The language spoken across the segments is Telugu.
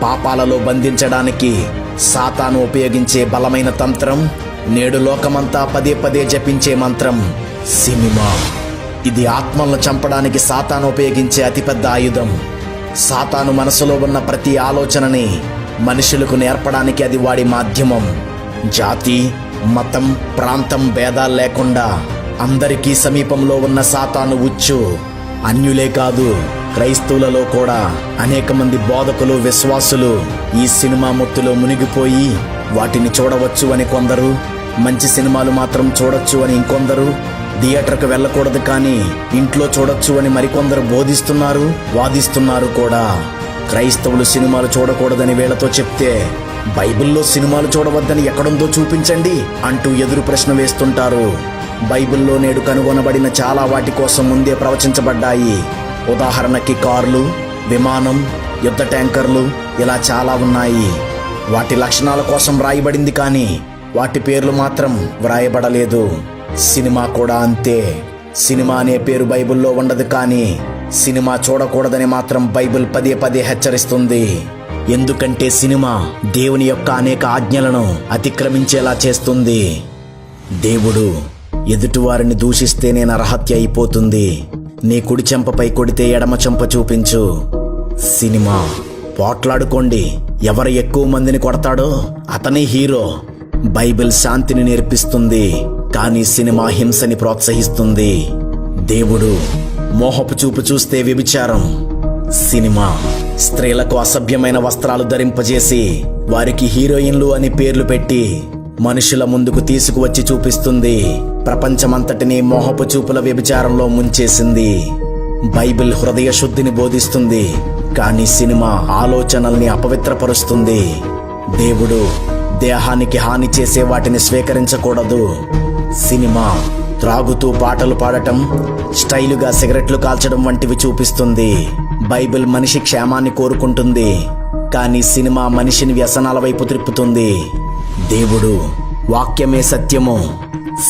పాపాలలో బంధించడానికి సాతాను ఉపయోగించే బలమైన తంత్రం, నేడు లోకమంతా పదే పదే జపించే మంత్రం సినిమా. ఇది ఆత్మలను చంపడానికి సాతాను ఉపయోగించే అతిపెద్ద ఆయుధం. సాతాను మనసులో ఉన్న ప్రతి ఆలోచనని మనుషులకు నేర్పడానికి అది వాడి మాధ్యమం. జాతి, మతం, ప్రాంతం భేదాలు లేకుండా అందరికీ సమీపంలో ఉన్న సాతాను ఉచ్చు. అన్యులే కాదు, క్రైస్తవులలో కూడా అనేక మంది బోధకులు, విశ్వాసులు ఈ సినిమా మొత్తులో మునిగిపోయి వాటిని చూడవచ్చు అని కొందరు, మంచి సినిమాలు మాత్రం చూడొచ్చు అని ఇంకొందరు, థియేటర్కు వెళ్ళకూడదు కానీ ఇంట్లో చూడొచ్చు అని మరికొందరు బోధిస్తున్నారు, వాదిస్తున్నారు కూడా. క్రైస్తవులు సినిమాలు చూడకూడదని వీళ్లతో చెప్తే బైబిల్లో సినిమాలు చూడవద్దని ఎక్కడుందో చూపించండి అంటూ ఎదురు ప్రశ్న వేస్తుంటారు. బైబిల్లో నేడు కనుగొనబడిన చాలా వాటి కోసం ముందే ప్రవచించబడ్డాయి. ఉదాహరణకి కార్లు, విమానం, యుద్ధ ట్యాంకర్లు, ఇలా చాలా ఉన్నాయి. వాటి లక్షణాల కోసం వ్రాయబడింది కానీ వాటి పేర్లు మాత్రం వ్రాయబడలేదు. సినిమా కూడా అంతే. సినిమా అనే పేరు బైబిల్లో ఉండదు కానీ సినిమా చూడకూడదని మాత్రం బైబిల్ పదే పదే హెచ్చరిస్తుంది. ఎందుకంటే సినిమా దేవుని యొక్క అనేక ఆజ్ఞలను అతిక్రమించేలా చేస్తుంది. దేవుడు ఎదుటివారిని దూషిస్తేనే నరహత్య అయిపోతుంది. నీ కుడి చెంపపై కొడితే ఎడమ చెంప చూపించు. సినిమా పోట్లాడుకోండి, ఎవరు ఎక్కువ మందిని కొడతాడో అతనే హీరో. బైబిల్ శాంతిని నేర్పిస్తుంది కానీ సినిమా హింసని ప్రోత్సహిస్తుంది. దేవుడు మోహపు చూపు చూస్తే వ్యభిచారం. సినిమా స్త్రీలకు అసభ్యమైన వస్త్రాలు ధరింపజేసి వారికి హీరోయిన్లు అని పేర్లు పెట్టి మనుషుల ముందుకు తీసుకువచ్చి చూపిస్తుంది. ప్రపంచమంతటినీ మోహపు చూపుల వ్యభిచారంలో ముంచేసింది. బైబిల్ హృదయ శుద్ధిని బోధిస్తుంది కానీ సినిమా ఆలోచనల్ని అపవిత్రపరుస్తుంది. దేవుడు దేహానికి హాని చేసే వాటిని స్వీకరించకూడదు. సినిమా త్రాగుతూ పాటలు పాడటం, స్టైలుగా సిగరెట్లు కాల్చడం వంటివి చూపిస్తుంది. బైబిల్ మనిషి క్షేమాన్ని కోరుకుంటుంది కానీ సినిమా మనిషిని వ్యసనాల వైపు త్రిప్పుతుంది. దేవుడు వాక్యమే సత్యము.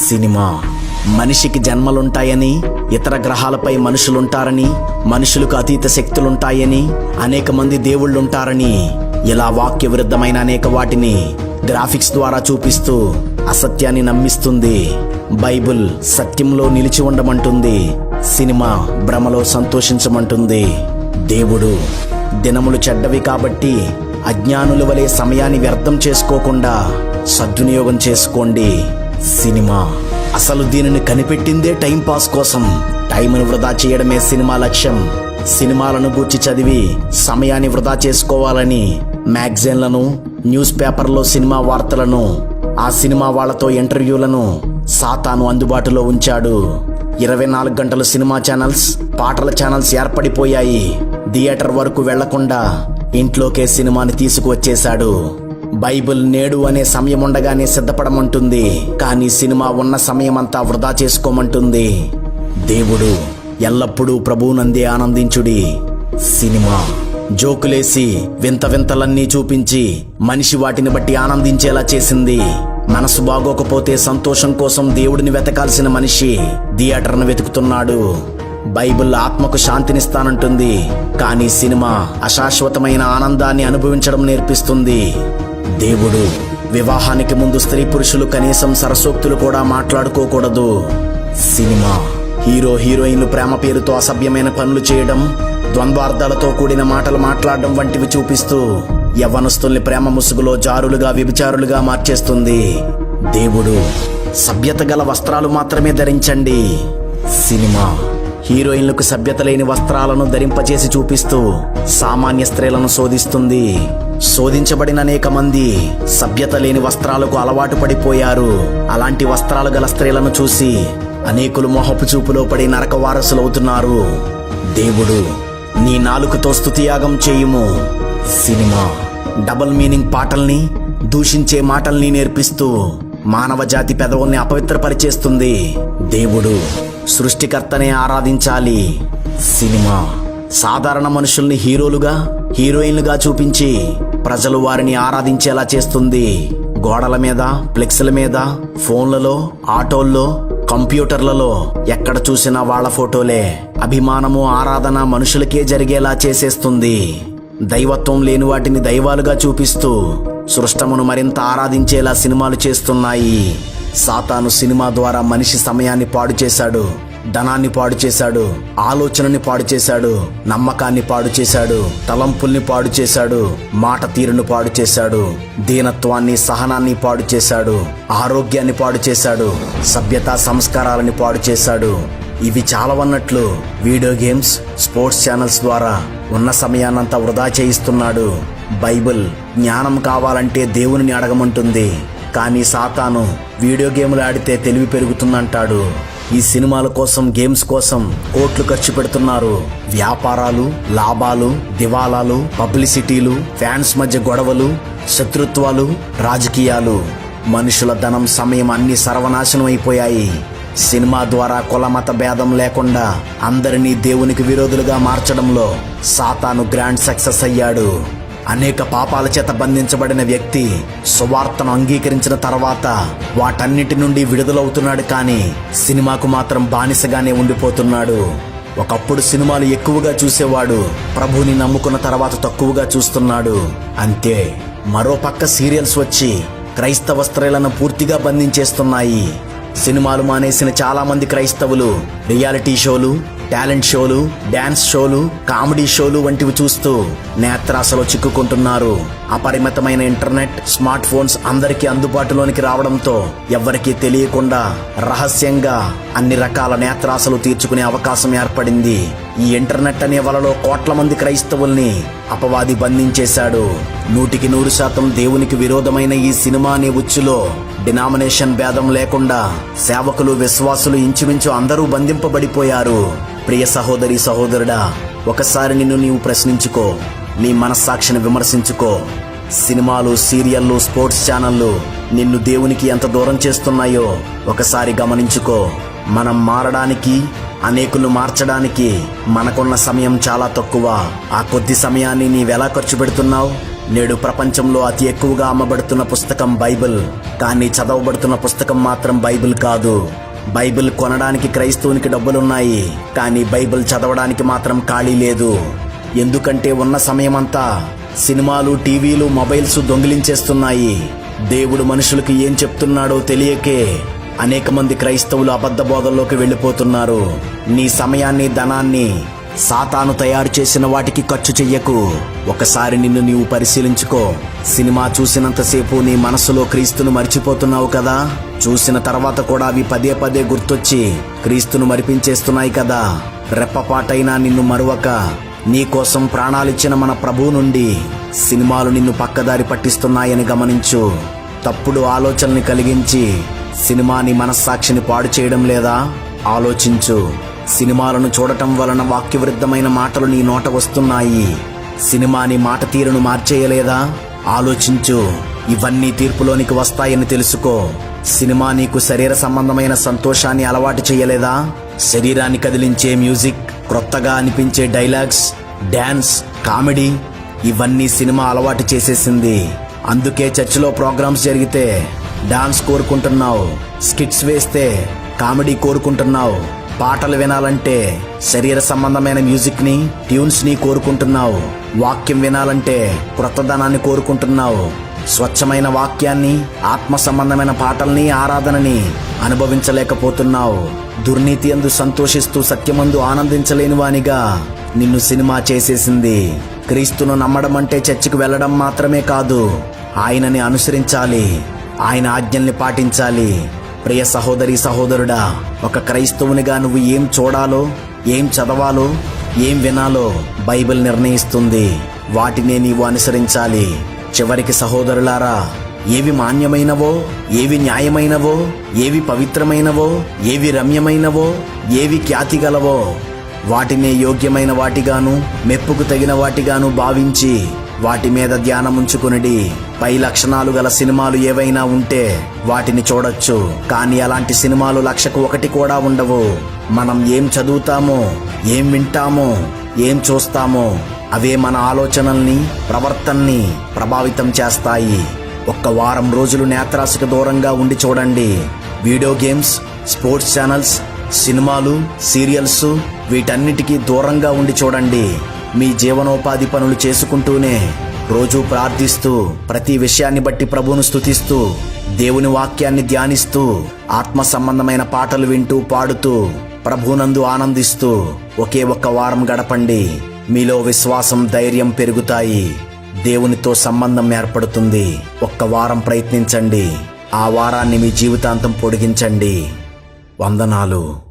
సినిమా మనిషికి జన్మలుంటాయని, ఇతర గ్రహాలపై మనుషులుంటారని, మనుషులకు అతీత శక్తులుంటాయని, అనేక మంది దేవుళ్ళుంటారని, ఇలా వాక్య విరుద్ధమైన అనేక వాటిని గ్రాఫిక్స్ ద్వారా చూపిస్తూ అసత్యాన్ని నమ్మిస్తుంది. బైబిల్ సత్యంలో నిలిచి ఉండమంటుంది, సినిమా భ్రమలో సంతోషించమంటుంది. దేవుడు దినములు చెడ్డవి కాబట్టి అజ్ఞానుల వలె సమయాన్ని వ్యర్థం చేసుకోకుండా సద్వినియోగం చేసుకోండి. సినిమా అసలు దీనిని కనిపెట్టిందే టైంపాస్ కోసం. టైంను వృధా చేయడమే సినిమా లక్ష్యం. సినిమాలను గూర్చి చదివి సమయాన్ని వృధా చేసుకోవాలని మ్యాగజైన్లను, న్యూస్ పేపర్లో సినిమా వార్తలను, ఆ సినిమా వాళ్లతో ఇంటర్వ్యూలను సాతాను అందుబాటులో ఉంచాడు. 24 గంటలు సినిమా ఛానల్స్, పాటల ఛానల్స్ ఏర్పడిపోయాయి. థియేటర్ వరకు వెళ్లకుండా ఇంట్లోకే సినిమాని తీసుకువచ్చేశాడు. బైబిల్ నేడు అనే సమయం ఉండగానే సిద్ధపడమంటుంది కానీ సినిమా ఉన్న సమయమంతా వృధా చేసుకోమంటుంది. దేవుడు ఎల్లప్పుడూ ప్రభువునందే ఆనందించుడి. సినిమా జోకులేసి వింత వింతలన్నీ చూపించి మనిషి వాటిని బట్టి ఆనందించేలా చేసింది. మనసు బాగోకపోతే సంతోషం కోసం దేవుడిని వెతకాల్సిన మనిషి థియేటర్ను వెతుకుతున్నాడు. బైబిల్ ఆత్మకు శాంతినిస్తానంటుంది కానీ సినిమా అశాశ్వతమైన ఆనందాన్ని అనుభవించడం నేర్పిస్తుంది. దేవుడు వివాహానికి ముందు స్త్రీ పురుషులు కనీసం సరసోక్తులు కూడా మాట్లాడుకోకూడదు. సినిమా హీరో హీరోయిన్లు ప్రేమ పేరుతో అసభ్యమైన పనులు చేయడం, ద్వంద్వార్థాలతో కూడిన మాటలు మాట్లాడడం వంటివి చూపిస్తూ యవ్వనస్తుల్ని ప్రేమ ముసుగులో జారులుగా, వ్యభిచారులుగా మార్చేస్తుంది. దేవుడు సభ్యత గల వస్త్రాలు మాత్రమే ధరించండి. సినిమా హీరోయిన్లకు సభ్యత లేని వస్త్రాలను ధరింపచేసి చూపిస్తూ సామాన్య స్త్రీలను శోధిస్తుంది. శోధించబడిన అనేక మంది సభ్యత లేని వస్త్రాలకు అలవాటు పడిపోయారు. అలాంటి వస్త్రాలు గల స్త్రీలను చూసి అనేకులు మోహపు చూపులో పడి నరక వారసులవుతున్నారు. దేవుడు నీ నాలుకతో స్తుతియాగం చేయుము. సినిమా డబుల్ మీనింగ్ పాటల్ని, దూషించే మాటల్ని నేర్పిస్తూ మానవ జాతి పెదవుల్ని అపవిత్రపరిచేస్తుంది. దేవుడు సృష్టికర్తనే ఆరాధించాలి. సినిమా సాధారణ మనుషుల్ని హీరోలుగా, హీరోయిన్లుగా చూపించి ప్రజలు వారిని ఆరాధించేలా చేస్తుంది. గోడల మీద, ఫ్లెక్స్ల మీద, ఫోన్లలో, ఆటోల్లో, కంప్యూటర్లలో ఎక్కడ చూసినా వాళ్ళ ఫోటోలే. అభిమానము, ఆరాధన మనుషులకే జరిగేలా చేసేస్తుంది. దైవత్వం లేని వాటిని దైవాలుగా చూపిస్తూ సృష్టమును మరింత ఆరాధించేలా సినిమాలు చేస్తున్నాయి. సాతాను సినిమా ద్వారా మనిషి సమయాన్ని పాడు చేశాడు, ధనాన్ని పాడు చేశాడు, ఆలోచనని పాడు చేశాడు, నమ్మకాన్ని పాడు చేశాడు, తలంపుల్ని పాడు చేశాడు, మాట తీరును పాడు చేశాడు, దీనత్వాన్ని సహనాన్ని పాడు చేశాడు, ఆరోగ్యాన్ని పాడు చేశాడు, సభ్యతా సంస్కారాలని పాడు చేశాడు. ఇవి చాలవన్నట్లు వీడియో గేమ్స్, స్పోర్ట్స్ ఛానల్స్ ద్వారా ఉన్న సమయాన్నంతా వృధా చేయిస్తున్నాడు. బైబిల్ జ్ఞానం కావాలంటే దేవునిని అడగమంటుంది, కానీ సాతాను వీడియో గేమ్లు ఆడితే తెలివి పెరుగుతుందంటాడు. ఈ సినిమాల కోసం, గేమ్స్ కోసం కోట్లు ఖర్చు పెడుతున్నారు. వ్యాపారాలు, లాభాలు, దివాలాలు, పబ్లిసిటీలు, ఫ్యాన్స్ మధ్య గొడవలు, శత్రుత్వాలు, రాజకీయాలు, మనుషుల ధనం, సమయం అన్ని సర్వనాశనం అయిపోయాయి. సినిమా ద్వారా కులమత భేదం లేకుండా అందరినీ దేవునికి విరోధులుగా మార్చడంలో సాతాను గ్రాండ్ సక్సెస్ అయ్యాడు. అనేక పాపాల చేత బంధించబడిన వ్యక్తి సువార్తను అంగీకరించిన తర్వాత వాటన్నిటి నుండి విడుదలవుతున్నాడు, కానీ సినిమాకు మాత్రం బానిసగానే ఉండిపోతున్నాడు. ఒకప్పుడు సినిమాలు ఎక్కువగా చూసేవాడు, ప్రభువుని నమ్ముకున్న తర్వాత తక్కువగా చూస్తున్నాడు. అంతే. మరోపక్క సీరియల్స్ వచ్చి క్రైస్తవ స్త్రీలను పూర్తిగా బంధించేస్తున్నాయి. సినిమాలు మానేసిన చాలా మంది క్రైస్తవులు రియాలిటీ షోలు, టాలెంట్ షోలు, డాన్స్ షోలు, కామెడీ షోలు వంటివి చూస్తూ నేత్రాసలో చిక్కుకుంటున్నారు. అపరిమితమైన ఇంటర్నెట్, స్మార్ట్ ఫోన్స్ అందరికీ అందుబాటులోనికి రావడంతో ఎవ్వరికీ తెలియకుండా రహస్యంగా అన్ని రకాల నేత్రాసలు తీర్చుకునే అవకాశం ఏర్పడింది. ఈ ఇంటర్నెట్ అనే వలలో కోట్ల మంది క్రైస్తవుల్ని అపవాది బంధించేశాడు. 100% దేవునికి విరోధమైన ఈ సినిమా అనే ఉచ్చులో డినామినేషన్ భేదం లేకుండా సేవకులు, విశ్వాసులు ఇంచుమించు అందరూ బంధింపబడిపోయారు. ప్రియ సహోదరి, సహోదరుడా, ఒకసారి నిన్ను నీవు ప్రశ్నించుకో, నీ మనస్సాక్షిని విమర్శించుకో. సినిమాలు, సీరియళ్లు, స్పోర్ట్స్ ఛానళ్లు నిన్ను దేవునికి ఎంత దూరం చేస్తున్నాయో ఒకసారి గమనించుకో. మనం మారడానికి, అనేకులు మార్చడానికి మనకున్న సమయం చాలా తక్కువ. ఆ కొద్ది సమయాన్ని నీవెలా ఖర్చు పెడుతున్నావు? నేడు ప్రపంచంలో అతి ఎక్కువగా అమ్మబడుతున్న పుస్తకం బైబిల్, కానీ చదవబడుతున్న పుస్తకం మాత్రం బైబిల్ కాదు. బైబిల్ కొనడానికి క్రైస్తవునికి డబ్బులున్నాయి, కానీ బైబిల్ చదవడానికి మాత్రం ఖాళీ లేదు. ఎందుకంటే ఉన్న సమయమంతా సినిమాలు, టీవీలు, మొబైల్స్ దొంగిలించేస్తున్నాయి. దేవుడు మనుషులకు ఏం చెప్తున్నాడో తెలియకే అనేక మంది క్రైస్తవులు అబద్ధ బోధల్లోకి వెళ్ళిపోతున్నారు. నీ సమయాన్ని, ధనాన్ని సాతాను తయారు చేసిన వాటికి ఖర్చు చెయ్యకు. ఒకసారి నిన్ను నీవు పరిశీలించుకో. సినిమా చూసినంతసేపు నీ మనసులో క్రీస్తును మర్చిపోతున్నావు కదా. చూసిన తర్వాత కూడా అవి పదే పదే గుర్తొచ్చి క్రీస్తును మరిపించేస్తున్నాయి కదా. రెప్పపాటైనా నిన్ను మరువక నీ కోసం ప్రాణాలిచ్చిన మన ప్రభువు నుండి సినిమాలు నిన్ను పక్కదారి పట్టిస్తున్నాయని గమనించు. తప్పుడు ఆలోచనల్ని కలిగించి సినిమా నీ మనస్సాక్షిని పాడు చేయడం లేదా? ఆలోచించు. సినిమాలను చూడటం వలన వాక్యవిరుద్ధమైన మాటలు నీ నోట వస్తున్నాయి. సినిమా నీ మాట తీరును మార్చేయలేదా? ఆలోచించు. ఇవన్నీ తీర్పులోనికి వస్తాయని తెలుసుకో. సినిమా నీకు శరీర సంబంధమైన సంతోషాన్ని అలవాటు చేయలేదా? శరీరాన్ని కదిలించే మ్యూజిక్, క్రొత్తగా అనిపించే డైలాగ్స్, డాన్స్, కామెడీ ఇవన్నీ సినిమా అలవాటు చేసేసింది. అందుకే చర్చిలో ప్రోగ్రామ్స్ జరిగితే డాన్స్ కోరుకుంటున్నావు, స్కిట్స్ వేస్తే కామెడీ కోరుకుంటున్నావు, పాటలు వినాలంటే శరీర సంబంధమైన మ్యూజిక్ ని, ట్యూన్స్ ని కోరుకుంటున్నావు, వాక్యం వినాలంటే క్రొత్తదనాన్ని కోరుకుంటున్నావు. స్వచ్ఛమైన వాక్యాన్ని, ఆత్మ సంబంధమైన పాటల్ని, ఆరాధనని అనుభవించలేకపోతున్నావు. దుర్నీతి యందు సంతోషిస్తూ సత్యమందు ఆనందించలేని వానిగా నిన్ను సినిమా చేసేసింది. క్రీస్తును నమ్మడం అంటే చర్చికి వెళ్లడం మాత్రమే కాదు, ఆయనని అనుసరించాలి, ఆయన ఆజ్ఞల్ని పాటించాలి. ప్రియ సహోదరి, సహోదరుడా, ఒక క్రైస్తవునిగా నువ్వు ఏం చూడాలో, ఏం చదవాలో, ఏం వినాలో బైబిల్ నిర్ణయిస్తుంది. వాటినే నీవు అనుసరించాలి. చివరికి సహోదరులారా, ఏవి మాన్యమైనవో, ఏవి న్యాయమైనవో, ఏవి పవిత్రమైనవో, ఏవి రమ్యమైనవో, ఏవి ఖ్యాతిగలవో వాటినే యోగ్యమైన వాటిగాను, మెప్పుకు తగిన వాటిగాను భావించి వాటి మీద ధ్యానముంచుకునిడి. పై లక్షణాలు గల సినిమాలు ఏవైనా ఉంటే వాటిని చూడొచ్చు, కానీ అలాంటి సినిమాలు 1,00,000 కూడా ఉండవు. మనం ఏం చదువుతామో, ఏం వింటామో, ఏం చూస్తామో అవే మన ఆలోచనల్ని, ప్రవర్తనని ప్రభావితం చేస్తాయి. ఒక్క వారం రోజులు నేత్రాశకు దూరంగా ఉండి చూడండి. వీడియో గేమ్స్, స్పోర్ట్స్ ఛానల్స్, సినిమాలు, సీరియల్స్ వీటన్నిటికీ దూరంగా ఉండి చూడండి. మీ జీవనోపాధి పనులు చేసుకుంటూనే, రోజూ ప్రార్థిస్తూ, ప్రతి విషయాన్ని బట్టి ప్రభువును స్తుతిస్తూ, దేవుని వాక్యాన్ని ధ్యానిస్తూ, ఆత్మ సంబంధమైన పాటలు వింటూ పాడుతూ, ప్రభువునందు ఆనందిస్తూ ఒకే ఒక్క వారం గడపండి. మీలో విశ్వాసం, ధైర్యం పెరుగుతాయి. దేవునితో సంబంధం ఏర్పడుతుంది. ఒక్క వారం ప్రయత్నించండి. ఆ వారాన్ని మీ జీవితాంతం పొడిగించండి. వందనాలు.